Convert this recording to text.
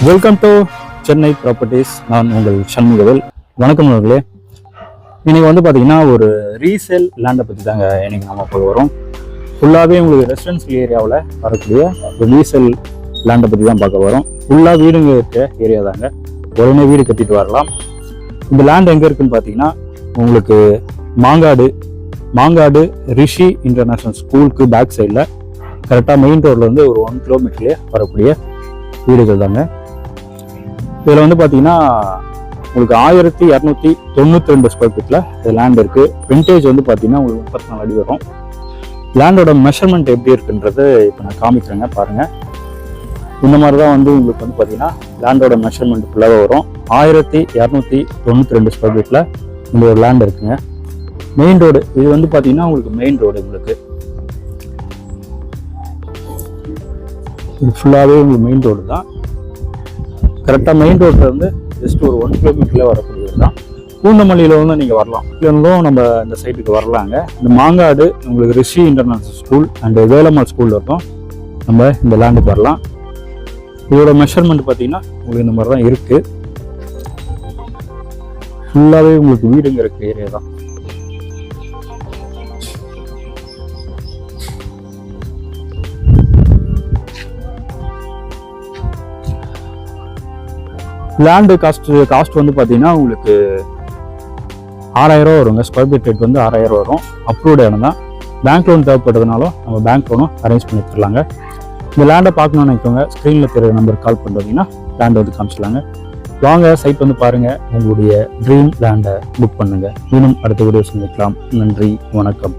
Welcome to Chennai properties. நான் உங்கள் சண்முகவேல். வணக்கம் நண்பர்களே. இன்னைக்கு வந்து பார்த்தீங்கன்னா ஒரு ரீசேல் லேண்டை பற்றி தாங்க இன்னைக்கு நம்ம போய் வரோம். ஃபுல்லாகவே உங்களுக்கு ரெசிடென்சியல் ஏரியாவில் வரக்கூடிய ஒரு ரீசேல் லேண்டை பற்றி தான் பார்க்க வரோம். ஃபுல்லாக வீடுங்க இருக்க ஏரியா தாங்க. உடனே வீடு கட்டிட்டு வரலாம். இந்த லேண்ட் எங்கே இருக்குன்னு பார்த்தீங்கன்னா உங்களுக்கு மாங்காடு ரிஷி இன்டர்நேஷ்னல் ஸ்கூலுக்கு பேக் சைடில் கரெக்டாக மெயின் ரோட்ல இருந்து ஒரு 1 கிலோமீட்டர்லேயே வரக்கூடிய வீடுகள் தாங்க. இதில் வந்து பார்த்தீங்கன்னா உங்களுக்கு 1292 ஸ்கொயர் ஃபீட்டில் இது லேண்ட் இருக்குது. விண்டேஜ் வந்து பார்த்தீங்கன்னா உங்களுக்கு 34 அடி வரும். லேண்டோட மெஷர்மெண்ட் எப்படி இருக்குன்றது இப்போ நான் காமிக்கிறேங்க பாருங்கள். இந்த மாதிரி தான் வந்து உங்களுக்கு வந்து பார்த்தீங்கன்னா லேண்டோட மெஷர்மெண்ட் ஃபுல்லாக வரும். 1292 ஸ்கொயர் ஃபீட்டில் இந்த ஒரு லேண்ட் இருக்குங்க. மெயின் ரோடு இது வந்து பார்த்தீங்கன்னா உங்களுக்கு மெயின் ரோடு உங்களுக்கு இது ஃபுல்லாகவே உங்களுக்கு மெயின் ரோடு தான். கரெக்டாக மெயின் ரோட்டில் இருந்து ஜஸ்ட் ஒரு 1 கிலோமீட்டரில் வரக்கூடியது தான். பூந்தமல்லியில் வந்து நீங்கள் வரலாம். இருந்தும் நம்ம இந்த சைட்டுக்கு வரலாங்க. இந்த மாங்காடு உங்களுக்கு Rishi international school and Velammal school இருக்கும். நம்ம இந்த லேண்டுக்கு வரலாம். இதோட மெஷர்மெண்ட் பார்த்தீங்கன்னா உங்களுக்கு இந்த மாதிரி தான் இருக்குது. ஃபுல்லாகவே உங்களுக்கு வீடுங்க இருக்க ஏரியா தான். லேண்டு காஸ்ட் வந்து பார்த்தீங்கன்னா உங்களுக்கு 6000 வருங்க. ஸ்கொயர் ஃபீட் ரேட் வந்து 6000 வரும். அப்ரூவ்டு இடம் தான். பேங்க் லோன் தேவைப்படுறதுனாலும் நம்ம பேங்க் லோனும் அரேஞ்ச் பண்ணி தரலாங்க. இந்த லேண்டை பார்க்கணும்னு நினைக்கோங்க, ஸ்க்ரீனில் தெரிய நம்பருக்கு கால் பண்ணுறீங்கன்னா லேண்டை வந்து காமிச்சிடலாங்க. வாங்க சைட் வந்து பாருங்கள், உங்களுடைய ட்ரீம் லேண்டை புக் பண்ணுங்கள். இன்னும் அடுத்த வீடியோ சந்திக்கலாம். நன்றி, வணக்கம்.